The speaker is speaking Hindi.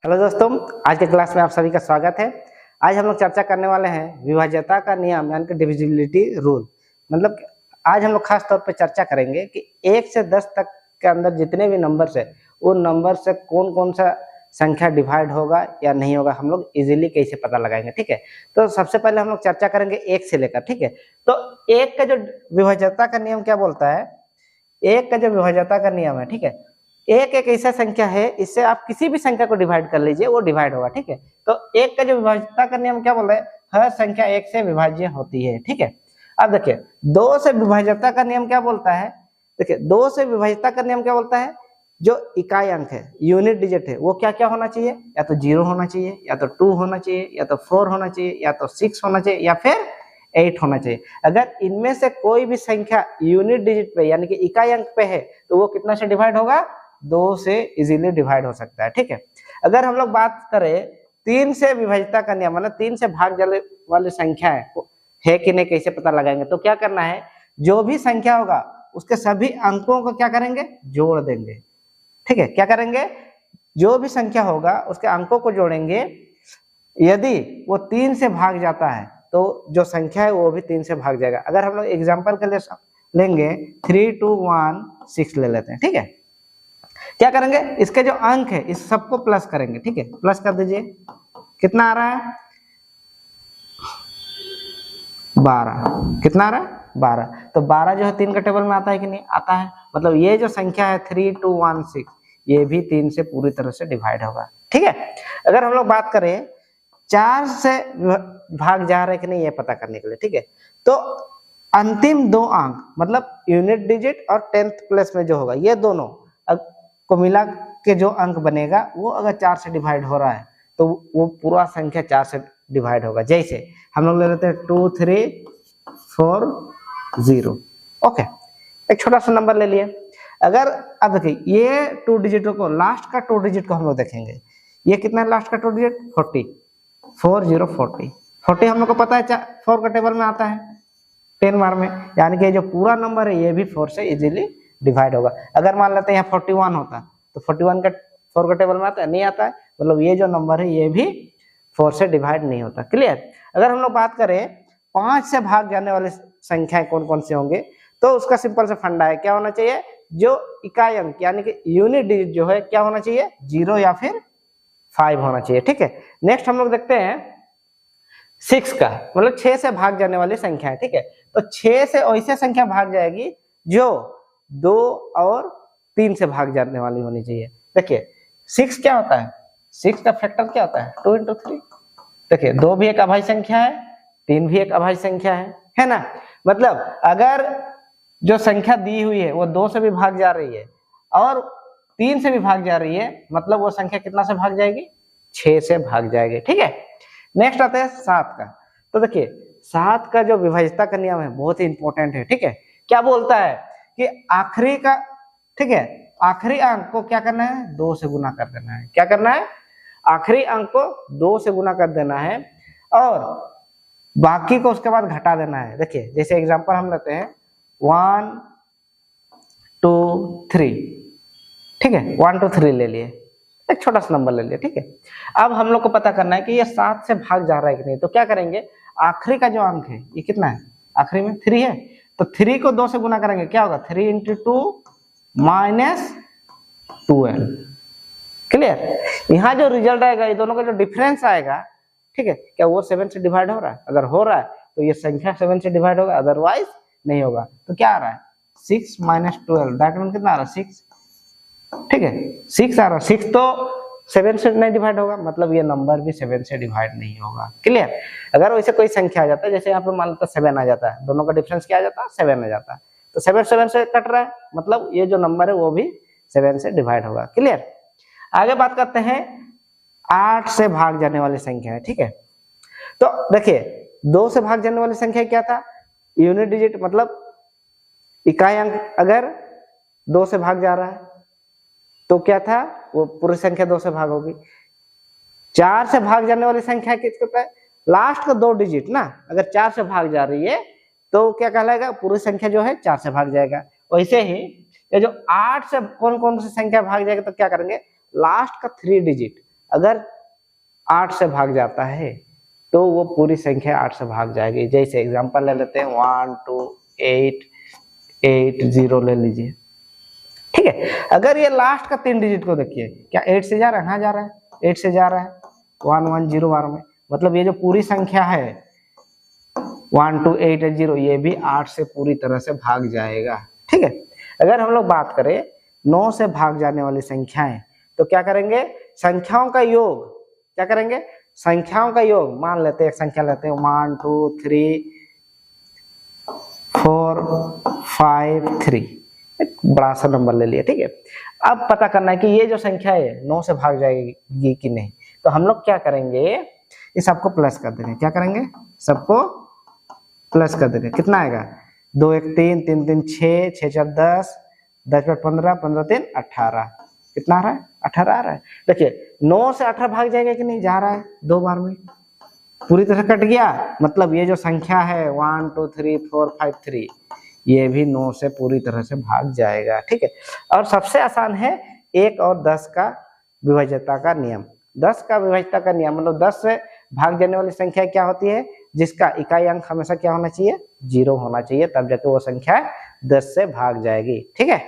हेलो दोस्तों, आज के क्लास में आप सभी का स्वागत है। आज हम लोग चर्चा करने वाले हैं विभाज्यता का नियम यानी कि डिविजिबिलिटी रूल। मतलब आज हम लोग खास तौर पे चर्चा करेंगे कि 1 से 10 तक के अंदर जितने भी नंबर्स है उन नंबर से कौन कौन सा संख्या डिवाइड होगा या नहीं होगा, हम लोग इजीली कैसे पता लगाएंगे। ठीक है, तो सबसे पहले हम लोग चर्चा करेंगे 1 से लेकर। ठीक है, तो 1 का जो विभाज्यता का नियम क्या बोलता है, 1 का जो विभाज्यता का नियम है, ठीक है, एक एक ऐसा संख्या है, इससे आप किसी भी संख्या को डिवाइड कर लीजिए, वो डिवाइड होगा। ठीक है, तो 1 का जो विभाज्यता का नियम क्या बोल रहा है, हर संख्या 1 से विभाज्य होती है। ठीक है, अब देखिए 2 से विभाज्यता का नियम क्या बोलता है। देखिए 2 से विभाज्यता का नियम क्या बोलता है, जो इकाई अंक है, यूनिट डिजिट है, वो क्या क्या होना चाहिए, या तो 0 होना चाहिए, या तो 2 होना चाहिए, या तो 4 होना चाहिए, या तो 6 होना चाहिए, या फिर 8 होना चाहिए। अगर इनमें से कोई भी संख्या यूनिट डिजिट पे यानी कि इकाई अंक पे है तो वो कितना से डिवाइड होगा, 2 से इजीली डिवाइड हो सकता है। ठीक है, अगर हम लोग बात करें 3 से विभाज्यता का नियम, मतलब 3 से भाग जाने वाली संख्या है कि नहीं कैसे पता लगाएंगे, तो क्या करना है, जो भी संख्या होगा उसके सभी अंकों को क्या करेंगे, जोड़ देंगे। ठीक है, क्या करेंगे, जो भी संख्या होगा उसके अंकों को जोड़ेंगे। यदि वो 3 से भाग जाता है तो जो संख्या है वो भी 3 से भाग जाएगा। अगर हम लोग एग्जांपल के लिए लेंगे 3 2 1 6 ले लेते हैं। ठीक है, क्या करेंगे, इसके जो अंक है इस सबको प्लस करेंगे। ठीक है, प्लस कर दीजिए, कितना आ रहा है, 12। कितना आ रहा है, 12। तो 12 जो है 3 के टेबल में आता है कि नहीं आता है, मतलब ये जो संख्या है 3 2 1 6 ये भी 3 से पूरी तरह से डिवाइड होगा। ठीक है, अगर हम लोग बात करें 4 से भाग जा रहे कि नहीं ये पता करने के लिए, ठीक है, तो अंतिम 2 अंक मतलब यूनिट डिजिट और 10th प्लेस में जो होगा, ये दोनों को मिला के जो अंक बनेगा वो अगर 4 से डिवाइड हो रहा है तो वो पूरा संख्या 4 से डिवाइड होगा। जैसे हम लोग ले लेते हैं 2 3 4 0। ओके, एक छोटा सा नंबर ले लिए। अगर अब देखिए ये 2 डिजिटों को, लास्ट का 2 डिजिट को हम लोग देखेंगे, ये कितना है लास्ट का 2 डिजिट, 40। 40 40 40 हम लोग को पता है 4 का टेबल में आता है 10 बार में, यानी कि जो पूरा नंबर है ये भी 4 से इजीली डिवाइड होगा। अगर मान लेते हैं यहाँ 41 होता तो 41 का 4 का टेबल में आता है, नहीं आता है, मतलब ये जो नंबर है ये भी 4 से डिवाइड नहीं होता। क्लियर। अगर हम लोग बात करें 5 से भाग जाने वाली संख्याएं कौन कौन से होंगे, तो उसका सिंपल से फंडा है, क्या होना चाहिए, जो इकाई अंक यानी कि यूनिट डिजिट जो है क्या होना चाहिए, 0 या फिर 5 होना चाहिए। ठीक है, नेक्स्ट हम लोग देखते हैं 6 का, मतलब 6 से भाग जाने वाली संख्या है। ठीक है, तो 6 से ऐसे संख्या भाग जाएगी जो 2 और 3 से भाग जाने वाली होनी चाहिए। देखिए 6 क्या होता है, 6 का फैक्टर क्या होता है, 2 into 3। देखिए 2 भी एक अभाज्य संख्या है, 3 भी एक अभाज्य संख्या है ना। मतलब अगर जो संख्या दी हुई है वो 2 से भी भाग जा रही है और 3 से भी भाग जा रही है, मतलब वो संख्या कितना से भाग जाएगी, 6 से भाग जाएगी। ठीक है, नेक्स्ट आता है 7 का। तो देखिए 7 का जो विभाज्यता का नियम है बहुत ही इंपॉर्टेंट है। ठीक है, क्या बोलता है कि आखिरी का, ठीक है, आखिरी अंक को क्या करना है, 2 से गुना कर देना है। क्या करना है, आखिरी अंक को 2 से गुना कर देना है और बाकी को उसके बाद घटा देना है। देखिए जैसे एग्जांपल हम लेते हैं 1 2 3। ठीक है, 1 2 3 ले लिए, एक छोटा सा नंबर ले लिया। ठीक है, अब हम लोग को पता करना है कि ये 7 से भाग जा रहा है कि नहीं, तो क्या करेंगे, आखिरी का जो अंक है ये कितना है, आखिरी में 3 है, तो 3 को 2 से गुना करेंगे, क्या होगा, 3 into 2 - 12। क्लियर। यहाँ जो रिजल्ट आएगा, ये दोनों का जो डिफरेंस आएगा, ठीक है, क्या वो 7 से डिवाइड हो रहा है, अगर हो रहा है तो ये संख्या 7 से डिवाइड होगा, अदरवाइज नहीं होगा। तो क्या आ रहा है, 6 - 12, दैट मीन कितना आ रहा है, 6। ठीक है, 6 आ रहा है, 6 तो 7 से नहीं डिवाइड होगा, मतलब ये नंबर भी 7 से डिवाइड नहीं होगा। क्लियर। अगर वैसे कोई संख्या आ जाता है, जैसे यहाँ पे मान लेते 7 आ जाता है, दोनों का डिफरेंस क्या आ जाता है, 7 आ जाता है, तो 7 7 से कट रहा है, मतलब ये जो नंबर है वो भी 7 से डिवाइड होगा। क्लियर। आगे बात करते हैं 8 से भाग जाने वाली संख्या है। ठीक है, तो देखिए 2 से भाग जाने वाली संख्या क्या था, यूनिट डिजिट, मतलब इकाई अंक अगर 2 से भाग जा रहा है तो क्या था, वो पूरी संख्या 2 से भाग होगी। 4 से भाग जाने वाली संख्या किसको होता है, लास्ट का 2 डिजिट ना, अगर 4 से भाग जा रही है तो क्या कहलाएगा, पूरी संख्या जो है 4 से भाग जाएगा। वैसे ही ये जो 8 से कौन कौन सी संख्या भाग जाएगा, तो क्या करेंगे, लास्ट का 3 डिजिट अगर 8 से भाग जाता है तो वो पूरी संख्या 8 से भाग जाएगी। जैसे एग्जांपल ले लेते हैं 1 2 8 8 0 ले लीजिए, ठीक है। अगर ये लास्ट का 3 डिजिट को देखिए, क्या 8 से जा रहा है? हाँ जा रहा है, 8 से जा रहा है 1 1 0 बार में, मतलब ये जो पूरी संख्या है 1 2 8 8 0 ये भी 8 से पूरी तरह से भाग जाएगा, ठीक है। अगर हम लोग बात करें 9 से भाग जाने वाली संख्याएं, तो क्या करेंगे? संख्याओं का योग, क्या करेंगे? संख्याओं का योग, मान लेते हैं एक संख्या लेते हैं 1 2 3 4 5 3, एक बड़ा सा नंबर ले लिया, ठीक है। अब पता करना है कि ये जो संख्या है 9 से भाग जाएगी कि नहीं, तो हम लोग क्या करेंगे? इस सबको प्लस कर देंगे। क्या करेंगे? सबको प्लस कर देंगे। कितना आएगा? 2 1 3 3 3 6 6 4 10 10 4 15 15 3 18। कितना आ रहा है? 18 आ रहा है। देखिए 9 से 18 भाग जाएगा कि नहीं? जा रहा है, 2 बार में पूरी तरह कट गया। मतलब ये जो संख्या है 1 2 3 4 5 3 ये भी 9 से पूरी तरह से भाग जाएगा, ठीक है। और सबसे आसान है 1 और 10 का विभाज्यता का नियम। 10 का विभाज्यता का नियम मतलब 10 से भाग जाने वाली संख्या क्या होती है? जिसका इकाई अंक हमेशा क्या होना चाहिए? 0 होना चाहिए, तब जाके वो संख्या 10 से भाग जाएगी, ठीक है।